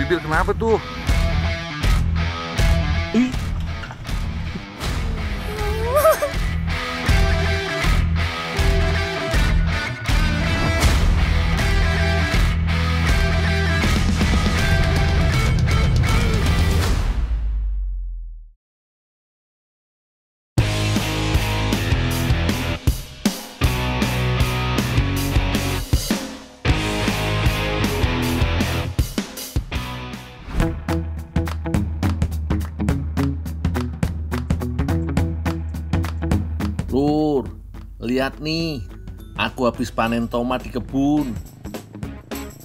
bibir kenapa tuh? Lur, lihat nih, aku habis panen tomat di kebun.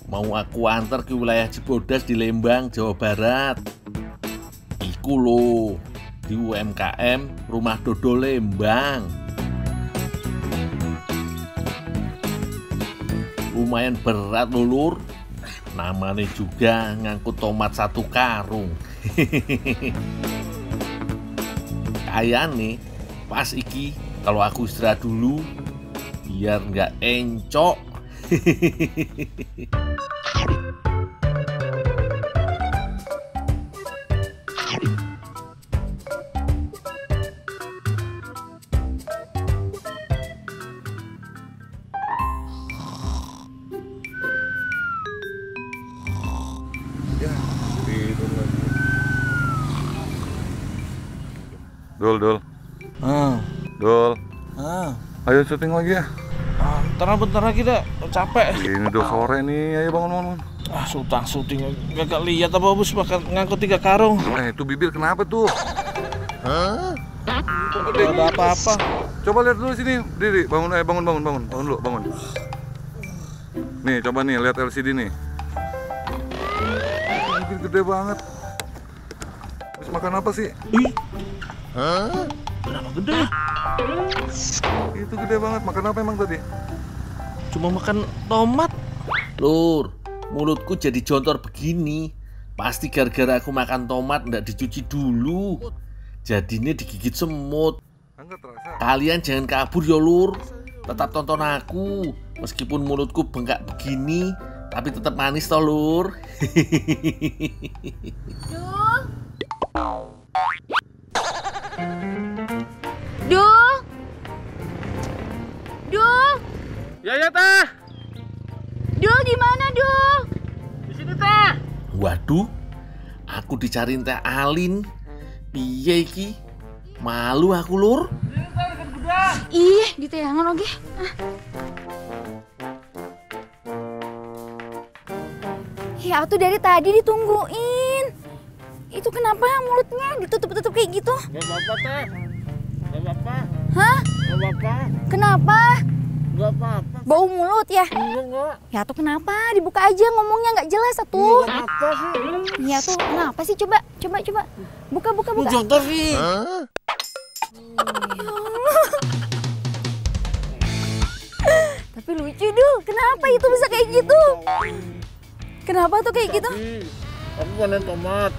Mau aku antar ke wilayah Cibodas di Lembang, Jawa Barat. Iku loh, di UMKM Rumah Dodol Lembang. Lumayan berat loh, Lur. Namanya juga ngangkut tomat 1 karung. Kayaknya pas iki kalau aku istirahat dulu biar nggak encok. Ya, tidur lagi. Dul. Dul. Ayo syuting lagi ya. Bentar lagi dah, capek. Ini udah sore nih, ayo bangun. Syuting gak lihat apa bos bakal ngangkut 3 karung. Itu bibir kenapa tuh? Gak ada apa-apa. Coba lihat dulu sini, Diri. Bangun dulu, bangun. Nih, coba nih, lihat LCD nih. Bibir gede banget. Habis makan apa sih? Kenapa gede? Itu gede banget. Makan apa emang tadi? Cuma makan tomat. Lur, mulutku jadi jontor begini. Pasti gara-gara aku makan tomat nggak dicuci dulu. Jadinya digigit semut. Enggak terasa. Kalian jangan kabur ya, Lur. Tetap tonton aku. Meskipun mulutku bengkak begini, tapi tetap manis toh, Lur. Dul, Ya teh. Dul di mana Dul? Di sini teh. Waduh, aku dicariin Teh Alin. Piye iki? Malu aku, Lur. Ih, diteangan oge. Ya tuh dari tadi ditungguin. Itu kenapa mulutnya ditutup-tutup kayak gitu? Gak apa-apa teh. Gak apa-apa. Hah? Gak apa-apa. Kenapa? Gak apa-apa. Bau mulut ya? Enggak. Ya tuh kenapa? Dibuka aja ngomongnya nggak jelas atuh. Apa sih? Ya tuh kenapa sih? Coba. Buka. Jontor sih. Tapi lucu Dul. Kenapa itu bisa kayak gitu? Kenapa tuh kayak gitu? Aku panen tomat.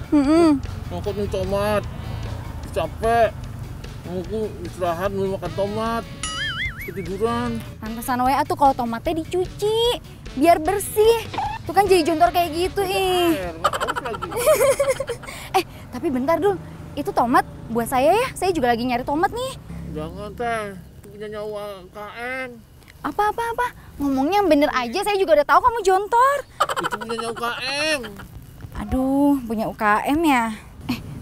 Ngangkut nih tomat. Capek. Aku istirahat mau makan tomat. Ketiduran. Pantesan wae atuh kalau tomatnya dicuci biar bersih. Tuh kan jadi jontor kayak gitu Haus lagi. Tapi bentar Dul. Itu tomat buat saya ya. Saya juga lagi nyari tomat nih. Jangan teh. Itu punya nyawa KM. Apa? Ngomongnya yang bener aja. Saya juga udah tahu kamu jontor. Itu punya nyawa KM. Aduh, punya UKM ya.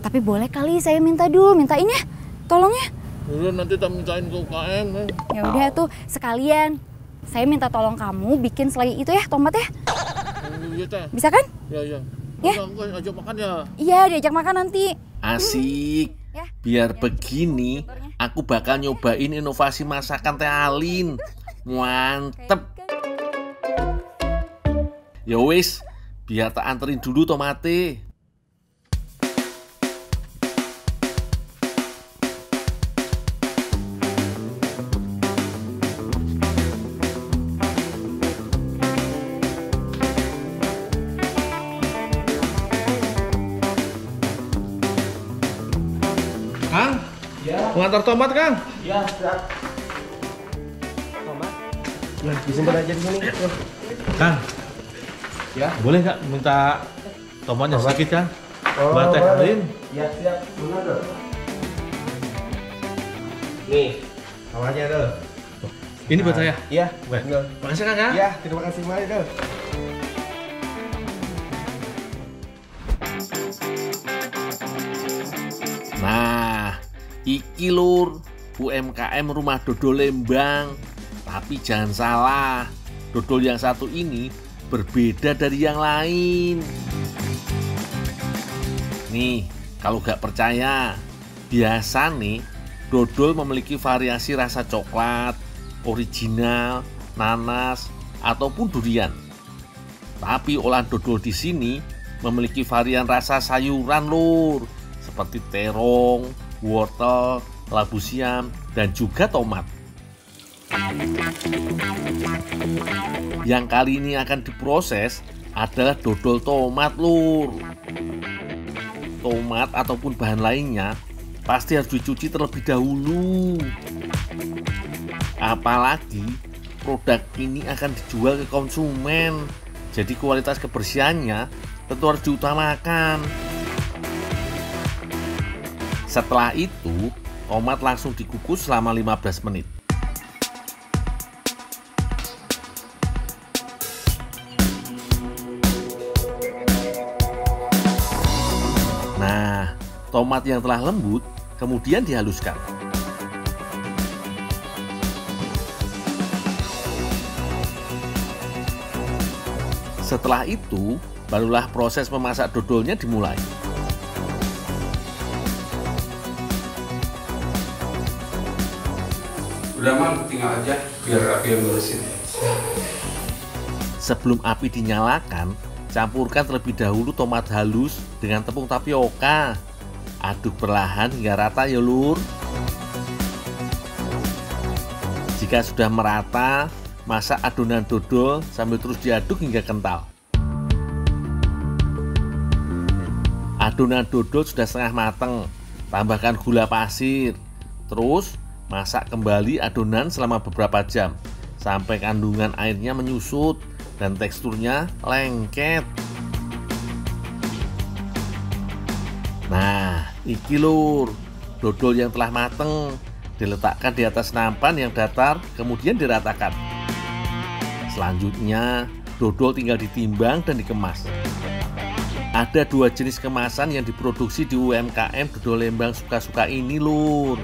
Tapi boleh kali saya mintain ya. Tolong ya. Udah nanti tak mintain ke UKM. Ya udah tuh sekalian. Saya minta tolong kamu bikin selai itu ya, tomat ya. Iya teh. Bisa kan? Iya. Ya. Aku ajak makan ya. Iya, diajak makan nanti. Asik. Ya. Biar begini, aku bakal nyobain inovasi masakan Teh Alin. Mantep. Ya wis, biar tak anterin dulu tomate. Kang? Ya. Mengantar tomat, Kang? Ya, siap. Tomat. Ya, disimpan aja di sini. Kang? Ya. Boleh nggak minta Tomatnya sedikit kan? Buat Teh Alin. Ya siap, benar dong. Nih, awalnya dong. Ini buat saya. Iya, Baik. benar. Makasih Kang ya. Iya, terima kasih banyak dong. Nah, iki lur, UMKM Rumah Dodol Lembang. Tapi jangan salah, dodol yang satu ini berbeda dari yang lain. Nih, kalau gak percaya, biasa nih, dodol memiliki variasi rasa coklat, original, nanas, ataupun durian. Tapi olahan dodol di sini memiliki varian rasa sayuran lur, seperti terong, wortel, labu siam, dan juga tomat. Yang kali ini akan diproses adalah dodol tomat lur. Tomat ataupun bahan lainnya pasti harus dicuci terlebih dahulu. Apalagi produk ini akan dijual ke konsumen, jadi kualitas kebersihannya tentu harus diutamakan. Setelah itu, tomat langsung dikukus selama 15 menit. Nah, tomat yang telah lembut kemudian dihaluskan. Setelah itu, barulah proses memasak dodolnya dimulai. Udah mang, tinggal aja biar api yang beresin. Sebelum api dinyalakan, campurkan terlebih dahulu tomat halus dengan tepung tapioka. Aduk perlahan hingga rata ya lur. Jika sudah merata, masak adonan dodol sambil terus diaduk hingga kental. Adonan dodol sudah setengah mateng, tambahkan gula pasir. Terus masak kembali adonan selama beberapa jam sampai kandungan airnya menyusut dan teksturnya lengket. Nah, iki lur, dodol yang telah mateng diletakkan di atas nampan yang datar, kemudian diratakan. Selanjutnya, dodol tinggal ditimbang dan dikemas. Ada 2 jenis kemasan yang diproduksi di UMKM Dodol Lembang Suka-Suka ini lur,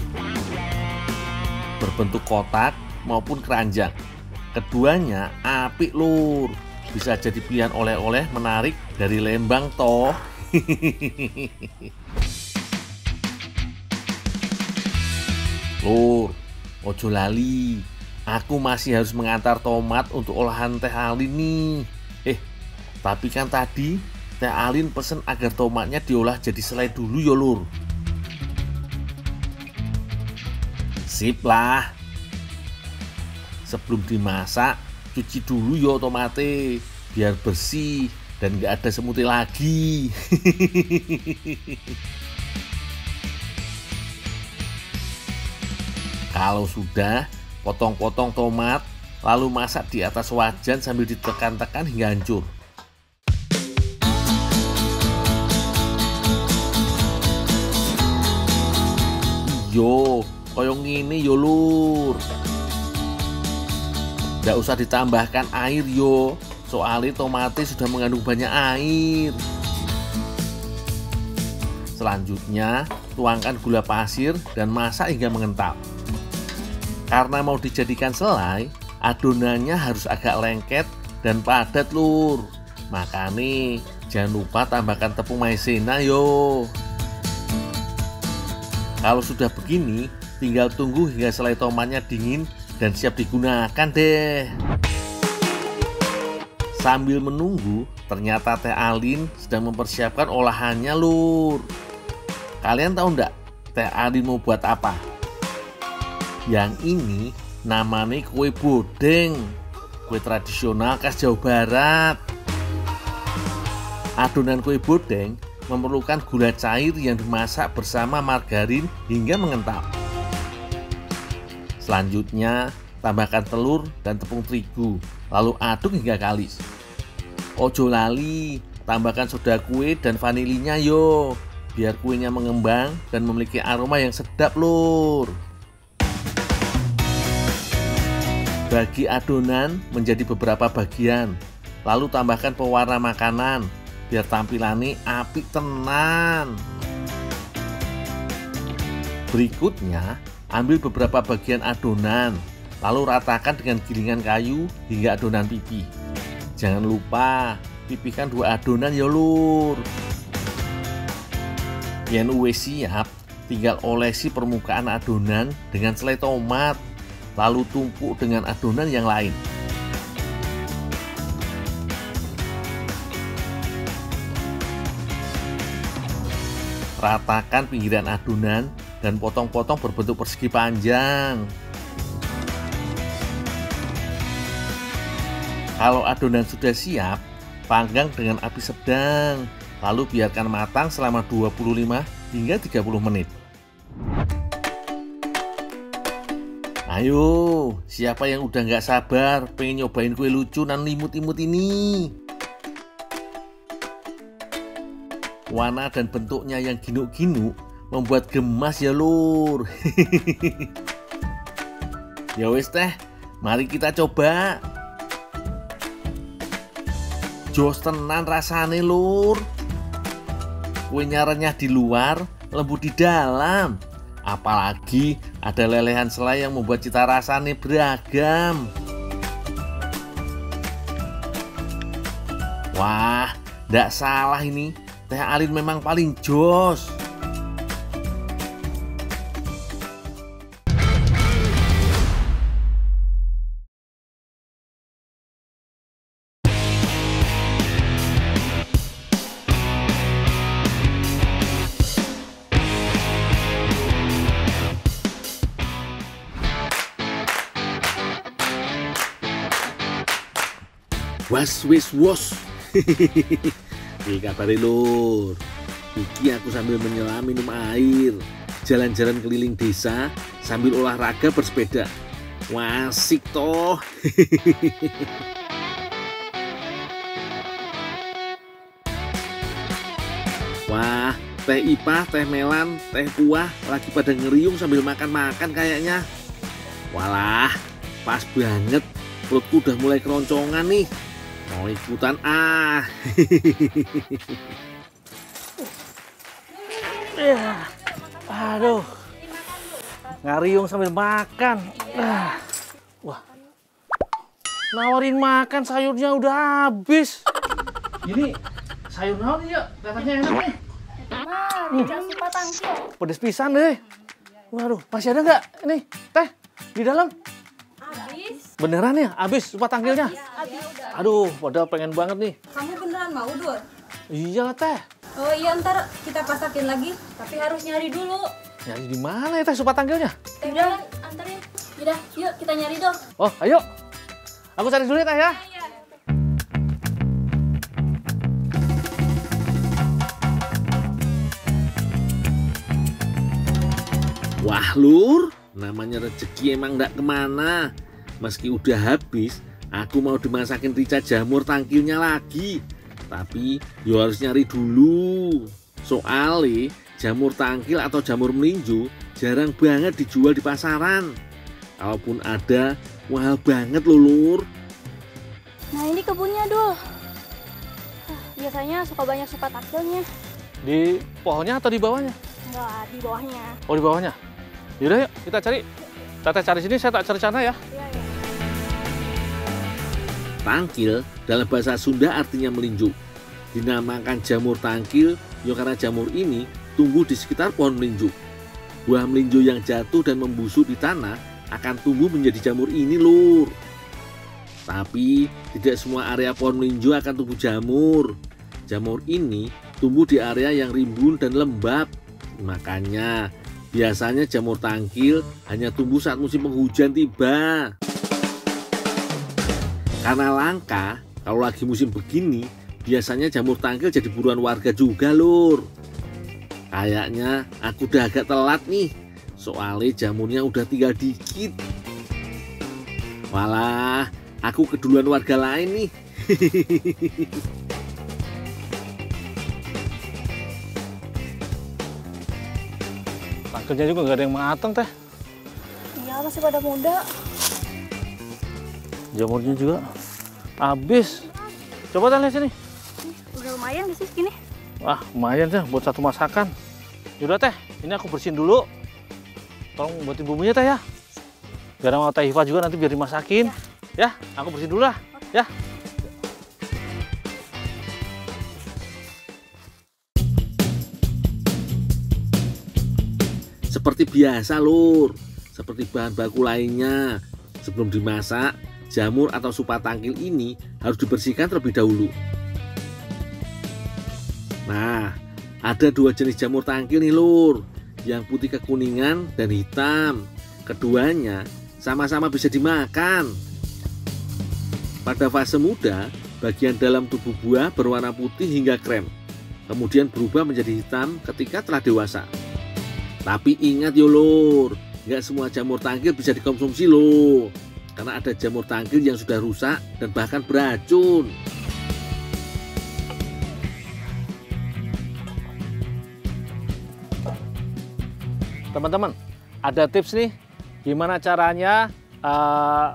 berbentuk kotak maupun keranjang. Keduanya apik lur, bisa jadi pilihan oleh-oleh menarik dari Lembang toh. Lur, ojo lali, aku masih harus mengantar tomat untuk olahan Teh Alin nih. Tapi kan tadi Teh Alin pesen agar tomatnya diolah jadi selai dulu ya lur. Sip lah. Sebelum dimasak, cuci dulu yo tomate biar bersih dan gak ada semutnya lagi. Kalau sudah, potong-potong tomat, lalu masak di atas wajan sambil ditekan-tekan hingga hancur. Yo, koyong ini yo lur. Nggak usah ditambahkan air yo, soalnya tomatnya sudah mengandung banyak air. Selanjutnya, tuangkan gula pasir dan masak hingga mengental. Karena mau dijadikan selai, adonannya harus agak lengket dan padat lur. Makanya jangan lupa tambahkan tepung maizena yo. Kalau sudah begini, tinggal tunggu hingga selai tomatnya dingin dan siap digunakan deh. Sambil menunggu, ternyata Teh Alin sedang mempersiapkan olahannya lur. Kalian tahu enggak Teh Alin mau buat apa? Yang ini namanya kue bodeng, kue tradisional khas Jawa Barat. Adonan kue bodeng memerlukan gula cair yang dimasak bersama margarin hingga mengental. Selanjutnya, tambahkan telur dan tepung terigu, lalu aduk hingga kalis. Ojo lali, tambahkan soda kue dan vanilinya yo, biar kuenya mengembang dan memiliki aroma yang sedap lur. Bagi adonan menjadi beberapa bagian, lalu tambahkan pewarna makanan biar tampilannya apik tenan. Berikutnya, ambil beberapa bagian adonan, lalu ratakan dengan gilingan kayu hingga adonan pipih. Jangan lupa pipihkan 2 adonan ya lur. Yen wis siap, tinggal olesi permukaan adonan dengan selai tomat, lalu tumpuk dengan adonan yang lain. Ratakan pinggiran adonan dan potong-potong berbentuk persegi panjang. Kalau adonan sudah siap, panggang dengan api sedang, lalu biarkan matang selama 25 hingga 30 menit. Ayo, siapa yang udah nggak sabar pengen nyobain kue lucu nan imut-imut ini? Warna dan bentuknya yang ginuk-ginuk membuat gemas ya lur. Ya wes teh, mari kita coba. Jos tenan rasane lur. Kuenya renyah di luar, lembut di dalam. Apalagi ada lelehan selai yang membuat cita rasanya beragam. Wah, ndak salah ini. Teh Alin memang paling jos. Was wis wos. Piye kabare lur? Iki aku sambil menyelam minum air, jalan-jalan keliling desa sambil olahraga bersepeda. Wah, asik toh. Wah, teh Ipah, teh Melan, teh Kuah lagi pada ngeriung sambil makan-makan kayaknya. Walah, pas banget. Perutku udah mulai keroncongan nih. Mau ikutan ah. Aduh, ngariung sambil makan. Wah, nawarin makan sayurnya udah habis. Ini sayur naon ya? Katanya enak nih. Supa tangkil. Pedes pisan deh. Waduh, masih ada nggak ini teh di dalam? Habis. Beneran ya? Habis supa tangkilnya? Habis udah. Aduh, padahal pengen banget nih. Kamu beneran mau, Dur? Iya teh. Oh iya, ntar kita pasakin lagi, tapi harus nyari dulu. Nyari di mana ya teh supa tangkilnya? Udah, anterin. Udah, yuk kita nyari dong. Oh, ayo. Aku cari dulu ya teh ya. Wah lur, namanya rezeki emang ndak kemana. Meski udah habis, aku mau dimasakin rica jamur tangkilnya lagi. Tapi yo harus nyari dulu. Soalnya jamur tangkil atau jamur melinjo jarang banget dijual di pasaran. Kalaupun ada, mahal banget loh lur. Nah ini kebunnya Dul. Biasanya suka banyak supa tangkilnya. Di pohonnya atau di bawahnya? Enggak, di bawahnya. Oh, di bawahnya. Yaudah yuk, kita cari. Teteh cari sini, saya tak cari sana ya. Iya, iya. Tangkil dalam bahasa Sunda artinya melinjo. Dinamakan jamur tangkil ya karena jamur ini tumbuh di sekitar pohon melinjo. Buah melinjo yang jatuh dan membusuk di tanah akan tumbuh menjadi jamur ini lur. Tapi tidak semua area pohon melinjo akan tumbuh jamur. Jamur ini tumbuh di area yang rimbun dan lembab. Makanya biasanya jamur tangkil hanya tumbuh saat musim penghujan tiba. Karena langka, kalau lagi musim begini, biasanya jamur tangkil jadi buruan warga juga lur. Kayaknya aku udah agak telat nih, soalnya jamurnya udah tinggal dikit. Walah, aku keduluan warga lain nih. Tangkelnya juga nggak ada yang matang, Teh. Iya, masih pada muda. Jamurnya juga habis. Coba Teh lihat sini. Udah lumayan sih segini. Wah, lumayan Teh buat satu masakan. Yaudah Teh, ini aku bersihin dulu. Tolong buatin bumbunya Teh ya. Biar sama Teh Iva juga nanti biar dimasakin. Ya, aku bersihin dulu lah. Ya. Seperti biasa lur, seperti bahan baku lainnya, sebelum dimasak, jamur atau supa tangkil ini harus dibersihkan terlebih dahulu. Nah, ada dua jenis jamur tangkil nih lur, yang putih kekuningan dan hitam. Keduanya sama-sama bisa dimakan. Pada fase muda, bagian dalam tubuh buah berwarna putih hingga krem, kemudian berubah menjadi hitam ketika telah dewasa. Tapi ingat yo lur, nggak semua jamur tangkil bisa dikonsumsi loh. Karena ada jamur tangkil yang sudah rusak dan bahkan beracun. Teman-teman, ada tips nih gimana caranya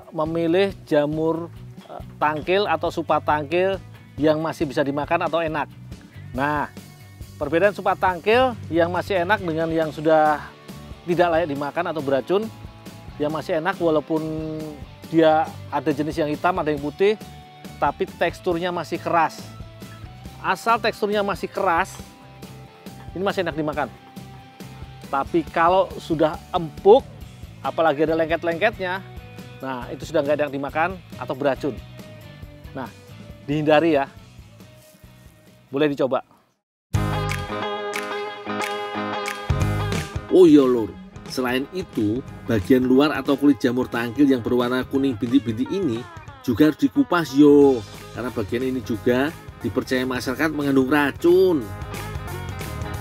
memilih jamur tangkil atau supa tangkil yang masih bisa dimakan atau enak. Nah, perbedaan supa tangkil yang masih enak dengan yang sudah tidak layak dimakan atau beracun. Yang masih enak walaupun dia ada jenis yang hitam, ada yang putih, tapi teksturnya masih keras. Asal teksturnya masih keras, ini masih enak dimakan. Tapi kalau sudah empuk, apalagi ada lengket-lengketnya, nah itu sudah nggak enak dimakan atau beracun. Nah, dihindari ya. Boleh dicoba. Oh iya lur, selain itu, bagian luar atau kulit jamur tangkil yang berwarna kuning bintik-bintik ini juga harus dikupas yo. Karena bagian ini juga dipercaya masyarakat mengandung racun.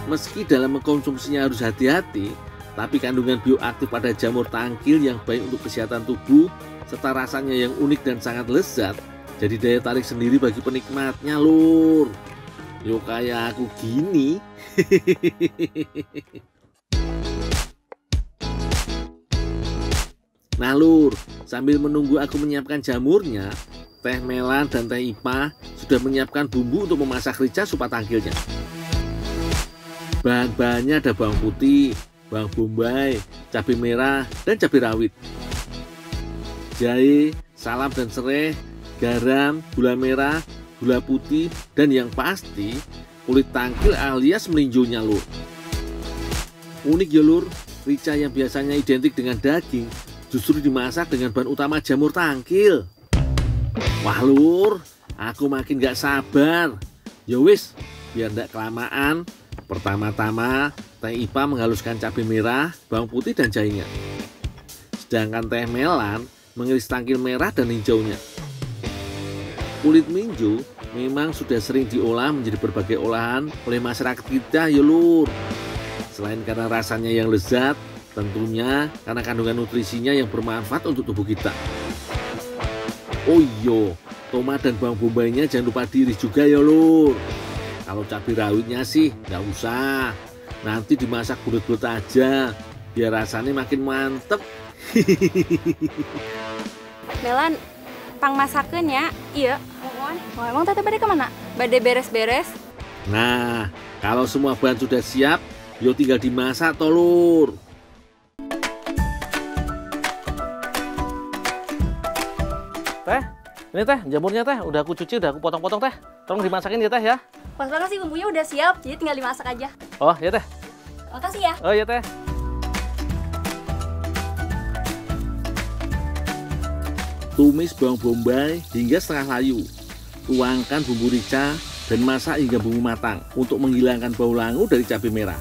Meski dalam mengkonsumsinya harus hati-hati, tapi kandungan bioaktif pada jamur tangkil yang baik untuk kesehatan tubuh, serta rasanya yang unik dan sangat lezat, jadi daya tarik sendiri bagi penikmatnya lur. Yo kayak aku gini. Nah lur, sambil menunggu aku menyiapkan jamurnya, Teh Melan dan Teh Ipa sudah menyiapkan bumbu untuk memasak rica supa tangkilnya. Bahan-bahannya ada bawang putih, bawang bombay, cabai merah, dan cabai rawit. Jahe, salam dan serai, garam, gula merah, gula putih, dan yang pasti kulit tangkil alias melinjonya lur. Unik ya lur, rica yang biasanya identik dengan daging justru dimasak dengan bahan utama jamur tangkil. Wah lur, aku makin gak sabar. Ya wis, biar ndak kelamaan. Pertama-tama Teh Ipa menghaluskan cabai merah, bawang putih dan jahenya. Sedangkan Teh Melan mengiris tangkil merah dan hijaunya. Kulit minju memang sudah sering diolah menjadi berbagai olahan oleh masyarakat kita ya lur. Selain karena rasanya yang lezat, tentunya karena kandungan nutrisinya yang bermanfaat untuk tubuh kita. Oh iya, tomat dan bawang bombaynya jangan lupa diiris juga ya lur. Kalau cabai rawitnya sih nggak usah, nanti dimasak bulat-bulat aja, biar rasanya makin mantep. Melan, pang masakeun ya? Iya. Oh, emang Teteh bade kemana? Bade beres-beres. Nah, kalau semua bahan sudah siap, yo tinggal dimasak toh lur. Teh, ini Teh, jamurnya Teh, udah aku cuci, udah aku potong-potong Teh. Tolong dimasakin ya Teh ya. Pas banget sih bumbunya udah siap, jadi tinggal dimasak aja. Oh ya Teh. Makasih ya. Oh ya Teh. Tumis bawang bombay hingga setengah layu. Tuangkan bumbu rica dan masak hingga bumbu matang untuk menghilangkan bau langu dari cabai merah.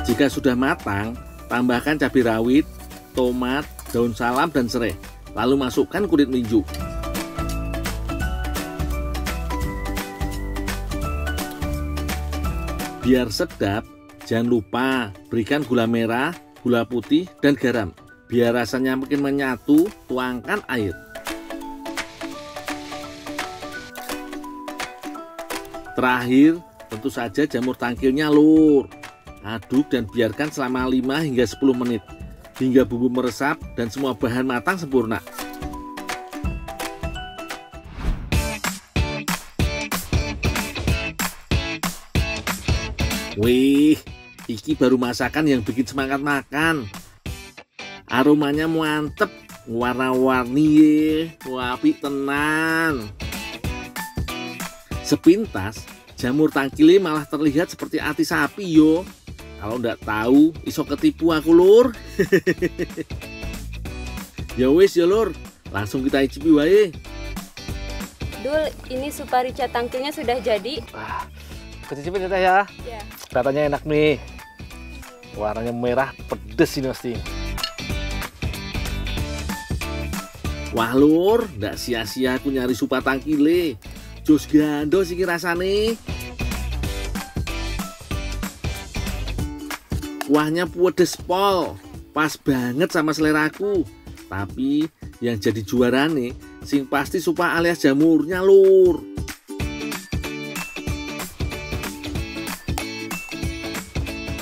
Jika sudah matang, tambahkan cabai rawit, tomat, daun salam dan serai. Lalu masukkan kulit minju. Biar sedap, jangan lupa berikan gula merah, gula putih, dan garam. Biar rasanya makin menyatu, tuangkan air. Terakhir, tentu saja jamur tangkilnya lur. Aduk dan biarkan selama 5 hingga 10 menit hingga bumbu meresap dan semua bahan matang sempurna. Wih, iki baru masakan yang bikin semangat makan. Aromanya mantep, warna-warni, apik tenan. Sepintas, jamur tangkile malah terlihat seperti ati sapi yo. Kalau ndak tahu, iso ketipu aku lur. Ya wis ya lur, langsung kita icipi wae. Dul, ini supa rica tangkilnya sudah jadi. Kecicipin ya Teh ya. Ya. Kelihatannya enak nih. Warnanya merah, pedes ini pasti. Wah lur, ndak sia-sia aku nyari supa tangkile. Jos gandos iki rasane. Kuahnya pedes pol, pas banget sama seleraku. Tapi yang jadi juarane sing pasti supa alias jamurnya lur.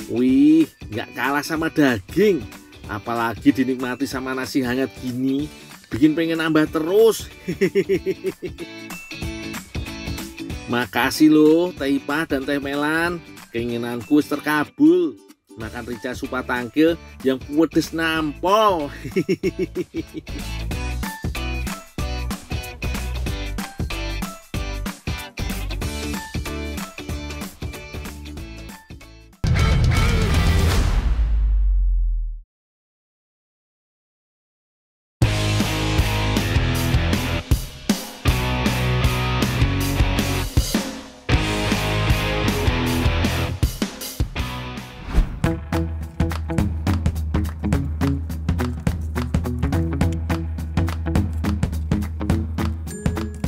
Wih, nggak kalah sama daging. Apalagi dinikmati sama nasi hangat gini, bikin pengen nambah terus. Makasih loh Teh Ipah dan Teh Melan. Keinginanku terkabul. Makan rica supa tangkil yang pedes nampol.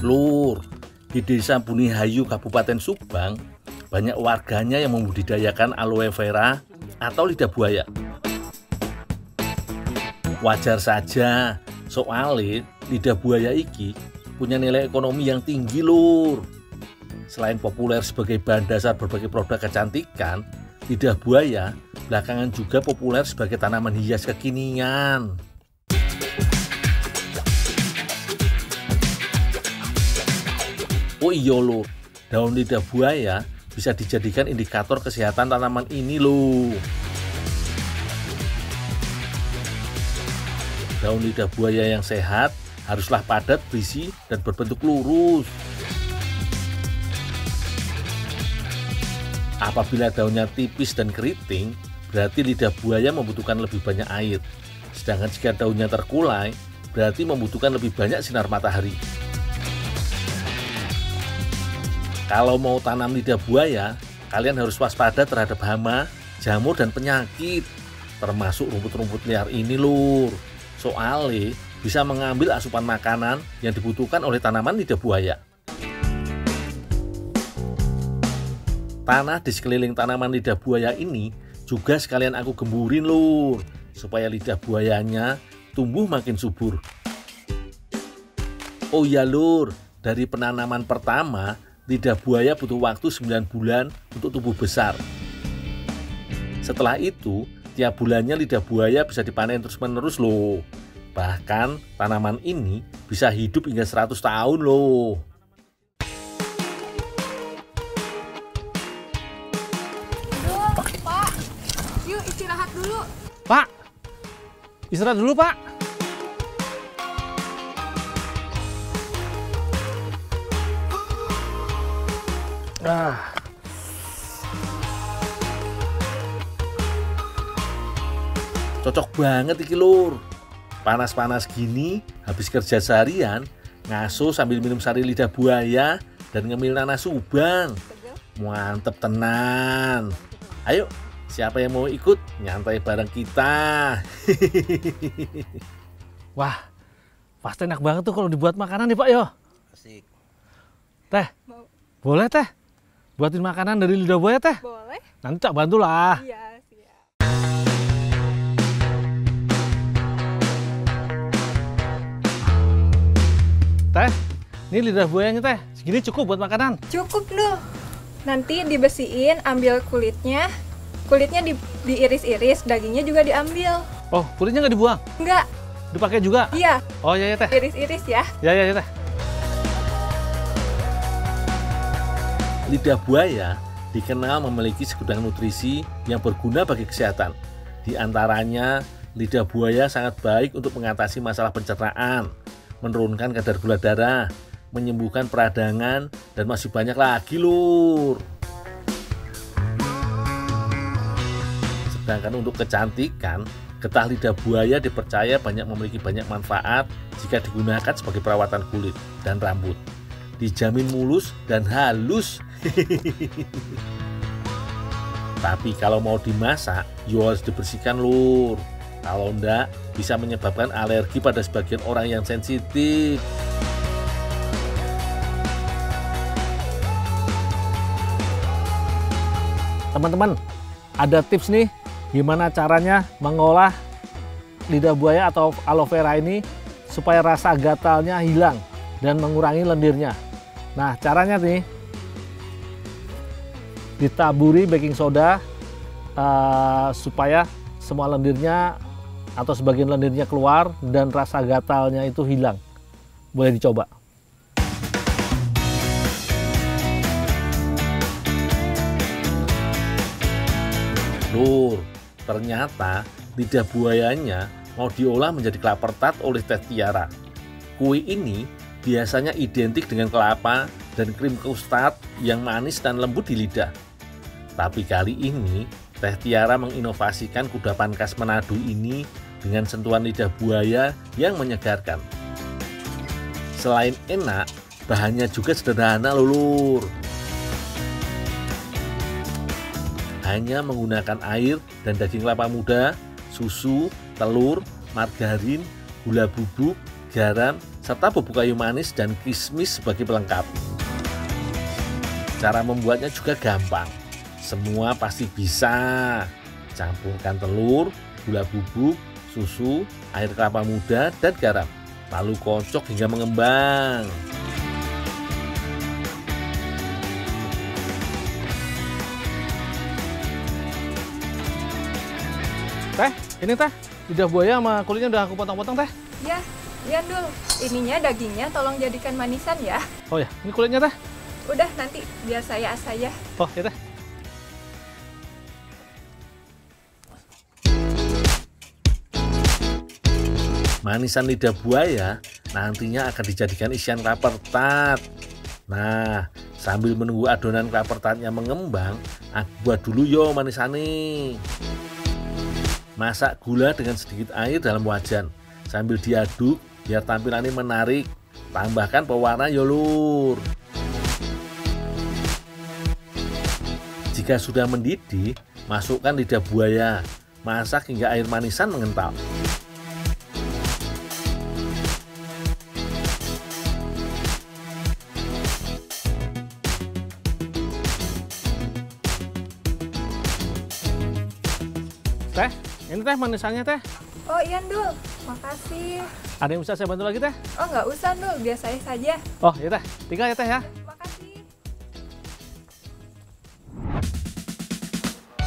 Lur, di Desa Bunihayu Kabupaten Subang banyak warganya yang membudidayakan aloe vera atau lidah buaya. Wajar saja, soalnya lidah buaya iki punya nilai ekonomi yang tinggi lur. Selain populer sebagai bahan dasar berbagai produk kecantikan, lidah buaya belakangan juga populer sebagai tanaman hias kekinian. Oh iya lho, daun lidah buaya bisa dijadikan indikator kesehatan tanaman ini loh. Daun lidah buaya yang sehat haruslah padat, berisi, dan berbentuk lurus. Apabila daunnya tipis dan keriting, berarti lidah buaya membutuhkan lebih banyak air. Sedangkan jika daunnya terkulai, berarti membutuhkan lebih banyak sinar matahari. Kalau mau tanam lidah buaya, kalian harus waspada terhadap hama, jamur, dan penyakit. Termasuk rumput-rumput liar ini lur. Soalnya bisa mengambil asupan makanan yang dibutuhkan oleh tanaman lidah buaya. Tanah di sekeliling tanaman lidah buaya ini juga sekalian aku gemburin lur, supaya lidah buayanya tumbuh makin subur. Oh iya lur, dari penanaman pertama, lidah buaya butuh waktu 9 bulan untuk tumbuh besar. Setelah itu, tiap bulannya lidah buaya bisa dipanen terus-menerus loh. Bahkan tanaman ini bisa hidup hingga 100 tahun loh. Pak, yuk istirahat dulu. Pak, istirahat dulu Pak. Cocok banget iki lur. Panas-panas gini, habis kerja seharian, ngasuh sambil minum sari lidah buaya dan ngemil nanas Subang. Mantep tenan. Ayo, siapa yang mau ikut nyantai bareng kita? Wah, pasti enak banget tuh kalau dibuat makanan nih Pak yo. Asik. Teh, boleh Teh? Buatin makanan dari lidah buaya Teh? Boleh? Nanti tak bantu lah. Iya, siap. Teh, ini lidah buayanya Teh. Segini cukup buat makanan. Cukup loh. Nanti dibersihin, ambil kulitnya, kulitnya diiris-iris, dagingnya juga diambil. Oh, kulitnya nggak dibuang? Enggak, Dipakai juga? iya, Oh iya ya teh. iris-iris ya. Ya ya ya teh. Lidah buaya dikenal memiliki segudang nutrisi yang berguna bagi kesehatan. Di antaranya, lidah buaya sangat baik untuk mengatasi masalah pencernaan, menurunkan kadar gula darah, menyembuhkan peradangan, dan masih banyak lagi, Lur. Sedangkan untuk kecantikan, getah lidah buaya dipercaya memiliki banyak manfaat jika digunakan sebagai perawatan kulit dan rambut. Dijamin mulus dan halus. Tapi kalau mau dimasak, ya harus dibersihkan, Lur. Kalau enggak, bisa menyebabkan alergi pada sebagian orang yang sensitif. Teman-teman, ada tips nih gimana caranya mengolah lidah buaya atau aloe vera ini supaya rasa gatalnya hilang dan mengurangi lendirnya. Nah, caranya nih ditaburi baking soda supaya semua lendirnya atau sebagian lendirnya keluar dan rasa gatalnya itu hilang. Boleh dicoba. Lur, ternyata lidah buayanya mau diolah menjadi kelapa tart oleh Teh Tiara. Kue ini biasanya identik dengan kelapa dan krim custard yang manis dan lembut di lidah. Tapi kali ini Teh Tiara menginovasikan kudapan khas Manado ini dengan sentuhan lidah buaya yang menyegarkan. Selain enak, bahannya juga sederhana, Lur. Hanya menggunakan air dan daging kelapa muda, susu, telur, margarin, gula bubuk, garam, serta bubuk kayu manis dan kismis sebagai pelengkap. Cara membuatnya juga gampang. Semua pasti bisa. Campurkan telur, gula bubuk, susu, air kelapa muda, dan garam. Lalu kocok hingga mengembang. Teh, ini teh, lidah buaya sama kulitnya udah aku potong-potong teh. Ya, lihat dulu. Ininya dagingnya tolong jadikan manisan ya. Oh ya, ini kulitnya teh. Udah nanti biar saya asah ya. Oh ya teh. Manisan lidah buaya nantinya akan dijadikan isian kelapa tart. Nah, sambil menunggu adonan kelapa tartnya mengembang, aku buat dulu yo manisane. Masak gula dengan sedikit air dalam wajan sambil diaduk biar tampilannya menarik. Tambahkan pewarna yo, Lur. Jika sudah mendidih, masukkan lidah buaya. Masak hingga air manisan mengental. Teh, ini teh manisannya teh. Oh iya, Dul. Makasih. Ada yang bisa saya bantu lagi teh? Oh, nggak usah, Dul. Biar saya saja. Oh ya teh, tinggal ya teh ya. Makasih.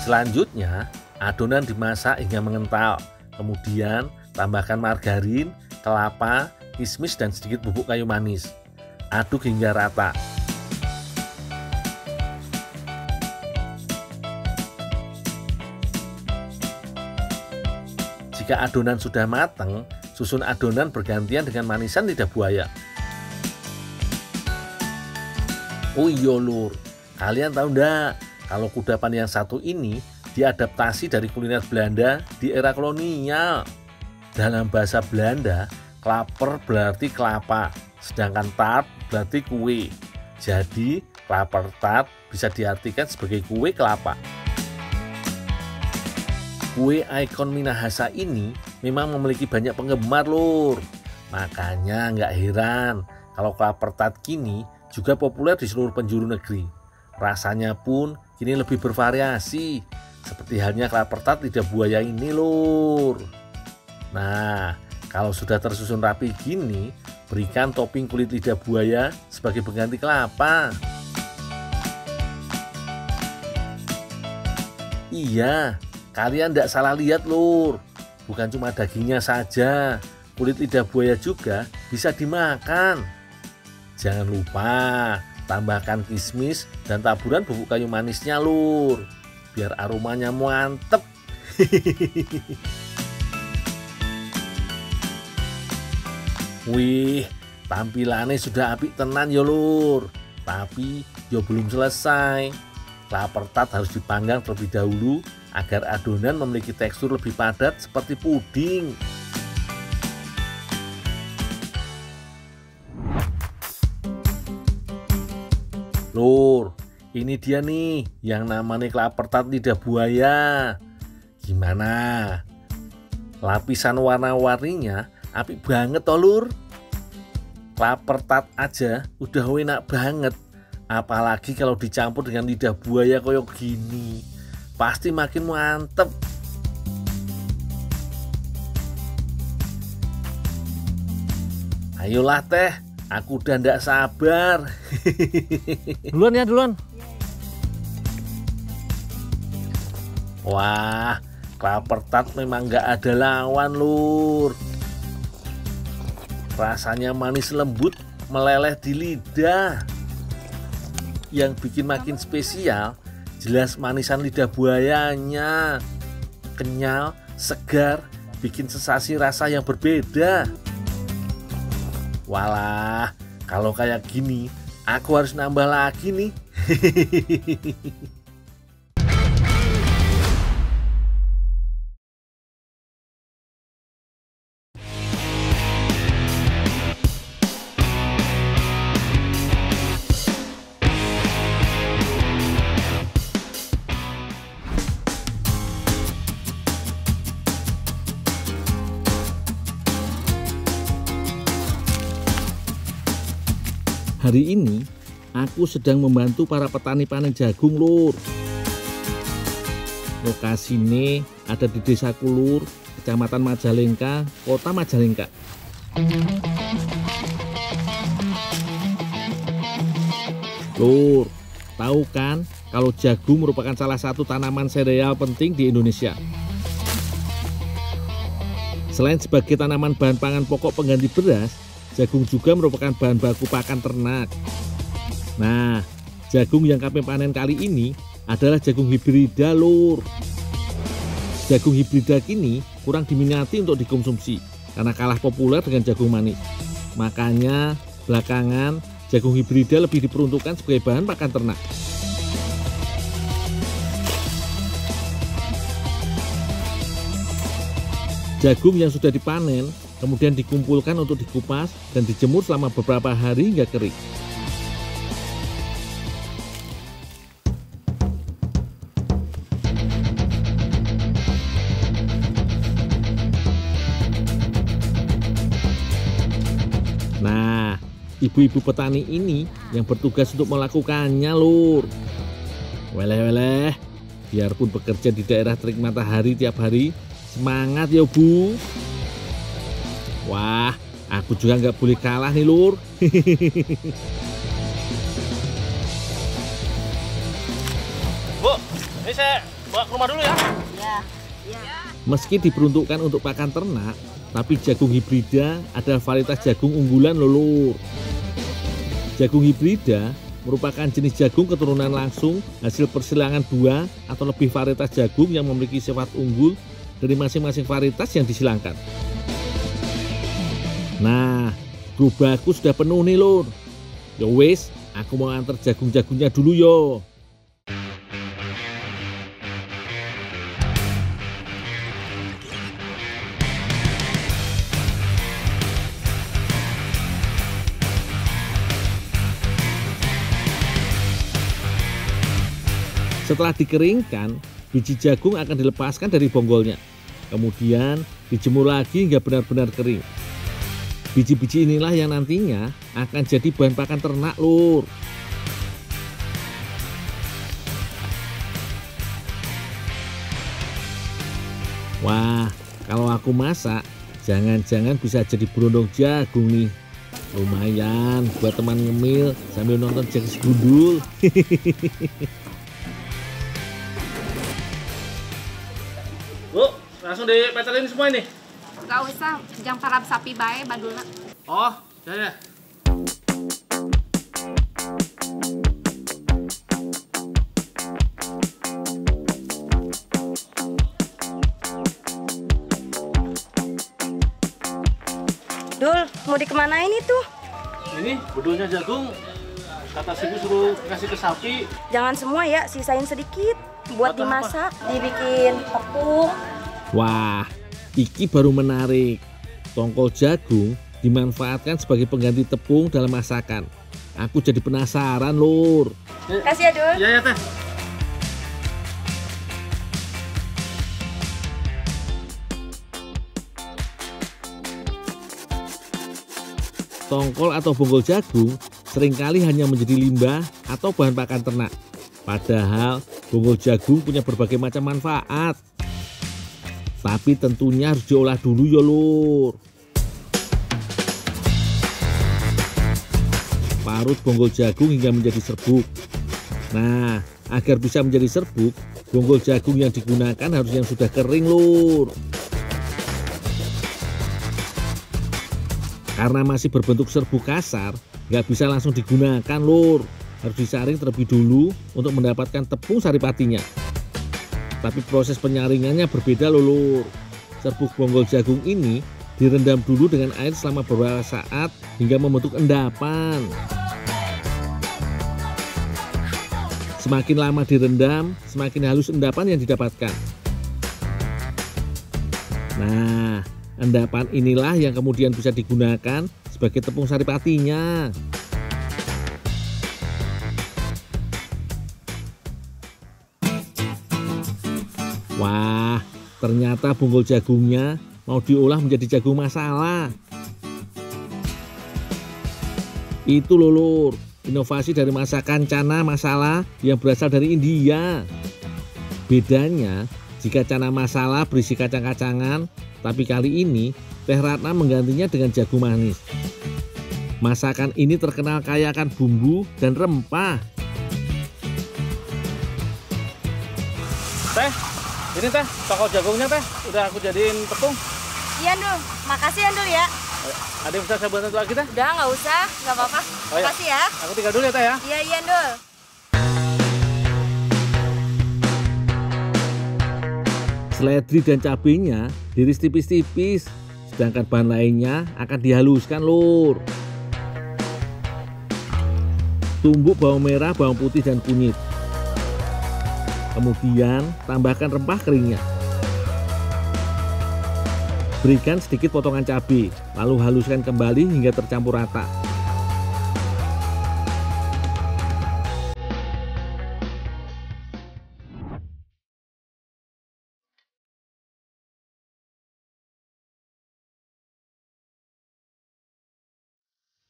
Selanjutnya, adonan dimasak hingga mengental. Kemudian, tambahkan margarin, kelapa, kismis, dan sedikit bubuk kayu manis. Aduk hingga rata. Jika adonan sudah matang, susun adonan bergantian dengan manisan lidah buaya. Oh iya, Lur, kalian tahu enggak kalau kudapan yang satu ini diadaptasi dari kuliner Belanda di era kolonial. Dalam bahasa Belanda, klaper berarti kelapa, sedangkan tart berarti kue. Jadi, klaper tart bisa diartikan sebagai kue kelapa. Kue ikon Minahasa ini memang memiliki banyak penggemar, Lur. Makanya nggak heran kalau klaper tart kini juga populer di seluruh penjuru negeri. Rasanya pun kini lebih bervariasi, seperti halnya klaper tart lidah buaya ini, Lur. Nah, kalau sudah tersusun rapi gini, berikan topping kulit lidah buaya sebagai pengganti kelapa. Iya, kalian tidak salah lihat lur. Bukan cuma dagingnya saja, kulit lidah buaya juga bisa dimakan. Jangan lupa tambahkan kismis dan taburan bubuk kayu manisnya lur, biar aromanya mantep. Wih, tampilannya sudah apik tenan ya lur. Tapi ya belum selesai. Klaper tart harus dipanggang terlebih dahulu agar adonan memiliki tekstur lebih padat seperti puding. Lur, ini dia nih yang namanya klaper tart lidah buaya. Gimana? Lapisan warna-warninya apik banget toh lur. Klaper tart aja udah enak banget. Apalagi kalau dicampur dengan lidah buaya kayak gini, pasti makin mantep. Ayolah teh, aku udah ndak sabar. Duluan ya, duluan. Wah, klaper tart memang nggak ada lawan lur. Rasanya manis lembut, meleleh di lidah. Yang bikin makin spesial, jelas manisan lidah buayanya. Kenyal, segar, bikin sensasi rasa yang berbeda. Walah, kalau kayak gini, aku harus nambah lagi nih. Hari ini aku sedang membantu para petani panen jagung lur. Lokasinya ada di Desaku lur, Kecamatan Majalengka, Kota Majalengka. Lur, tahu kan kalau jagung merupakan salah satu tanaman sereal penting di Indonesia. Selain sebagai tanaman bahan pangan pokok pengganti beras, jagung juga merupakan bahan baku pakan ternak. Nah, jagung yang kami panen kali ini adalah jagung hibrida lur. Jagung hibrida kini kurang diminati untuk dikonsumsi karena kalah populer dengan jagung manis. Makanya belakangan jagung hibrida lebih diperuntukkan sebagai bahan pakan ternak. Jagung yang sudah dipanen kemudian dikumpulkan untuk dikupas dan dijemur selama beberapa hari hingga kering. Nah, ibu-ibu petani ini yang bertugas untuk melakukannya lur. Weleh-weleh, biarpun bekerja di daerah terik matahari tiap hari, semangat ya bu. Wah, aku juga nggak boleh kalah nih lur. Bu, ini saya bawa ke rumah dulu ya. Meski diperuntukkan untuk pakan ternak, tapi jagung hibrida adalah varietas jagung unggulan loh lur. Jagung hibrida merupakan jenis jagung keturunan langsung hasil persilangan dua atau lebih varietas jagung yang memiliki sifat unggul dari masing-masing varietas yang disilangkan. Nah, gerobakku sudah penuh nih lur. Ya wis, aku mau antar jagung-jagungnya dulu yo. Setelah dikeringkan, biji jagung akan dilepaskan dari bonggolnya. Kemudian dijemur lagi hingga benar-benar kering. Biji-biji inilah yang nantinya akan jadi bahan pakan ternak lur. Wah, kalau aku masak, jangan-jangan bisa jadi berondong jagung nih. Lumayan buat teman ngemil sambil nonton Jack Gundul. Bu, langsung dipetelin semua ini. Gak usah, jang parab sapi bae badulna. Oh, ya. Dul, mau dikemanain itu? Ini bedulnya jagung. Kata Sibu suruh kasih ke sapi. Jangan semua ya, sisain sedikit. Buat dimasak, dibikin tepung. Wah, iki baru menarik. Tongkol jagung dimanfaatkan sebagai pengganti tepung dalam masakan. Aku jadi penasaran, Lur. Kasih ya, Dul. Iya, Teh. Tongkol atau bonggol jagung seringkali hanya menjadi limbah atau bahan pakan ternak. Padahal bonggol jagung punya berbagai macam manfaat. Tapi tentunya harus diolah dulu ya, Lur. Parut bonggol jagung hingga menjadi serbuk. Nah, agar bisa menjadi serbuk, bonggol jagung yang digunakan harus yang sudah kering, Lur. Karena masih berbentuk serbuk kasar, nggak bisa langsung digunakan, Lur. Harus disaring terlebih dulu untuk mendapatkan tepung saripatinya. Tapi proses penyaringannya berbeda, Lur. Serbuk bonggol jagung ini direndam dulu dengan air selama beberapa saat hingga membentuk endapan. Semakin lama direndam, semakin halus endapan yang didapatkan. Nah, endapan inilah yang kemudian bisa digunakan sebagai tepung saripatinya. Wah, ternyata bonggol jagungnya mau diolah menjadi jagung masala. Itu loh, Lur, inovasi dari masakan cana masala yang berasal dari India. Bedanya, jika cana masala berisi kacang-kacangan, tapi kali ini Teh Ratna menggantinya dengan jagung manis. Masakan ini terkenal kaya akan bumbu dan rempah. Teh, ini Teh, tongkol jagungnya Teh, udah aku jadiin tepung. Iya, Dul. Makasih ya, Dul ya. Ada yang bisa saya bantu lagi Teh? Udah, nggak usah. Nggak apa-apa. Oh, iya. Makasih ya. Aku tinggal dulu ya Teh ya. Iya, Dul. Seledri dan cabenya diiris tipis-tipis, sedangkan bahan lainnya akan dihaluskan, Lur. Tumbuk bawang merah, bawang putih, dan kunyit. Kemudian tambahkan rempah keringnya. Berikan sedikit potongan cabai, lalu haluskan kembali hingga tercampur rata.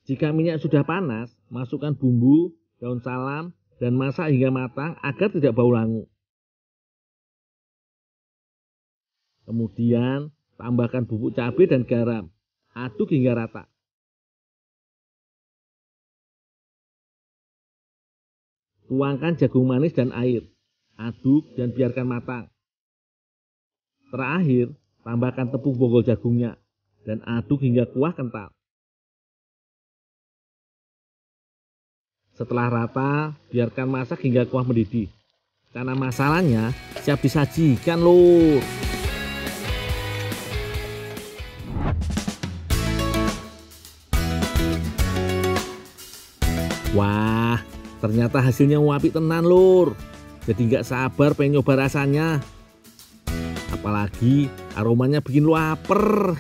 Jika minyak sudah panas, masukkan bumbu, daun salam, dan masak hingga matang agar tidak bau langu. Kemudian tambahkan bubuk cabai dan garam. Aduk hingga rata. Tuangkan jagung manis dan air. Aduk dan biarkan matang. Terakhir, tambahkan tepung bonggol jagungnya dan aduk hingga kuah kental. Setelah rata, biarkan masak hingga kuah mendidih. Karena masalahnya siap disajikan, Lur. Wah, ternyata hasilnya apik tenan, Lur. Jadi nggak sabar pengen nyoba rasanya. Apalagi aromanya bikin lapar.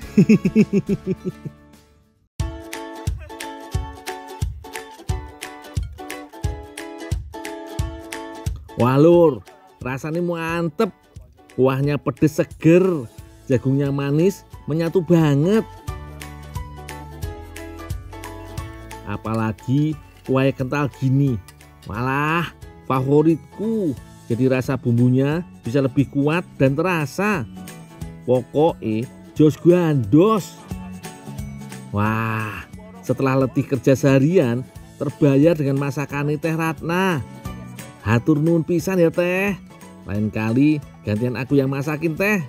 Wah, Lur, rasanya mantep. Kuahnya pedes seger, jagungnya manis, menyatu banget. Apalagi kuahnya kental gini, malah favoritku. Jadi rasa bumbunya bisa lebih kuat dan terasa. Pokoknya jos gandos. Wah, setelah letih kerja seharian, terbayar dengan masakan Teh Ratna. Hatur nuhun pisan ya Teh. Lain kali gantian aku yang masakin Teh.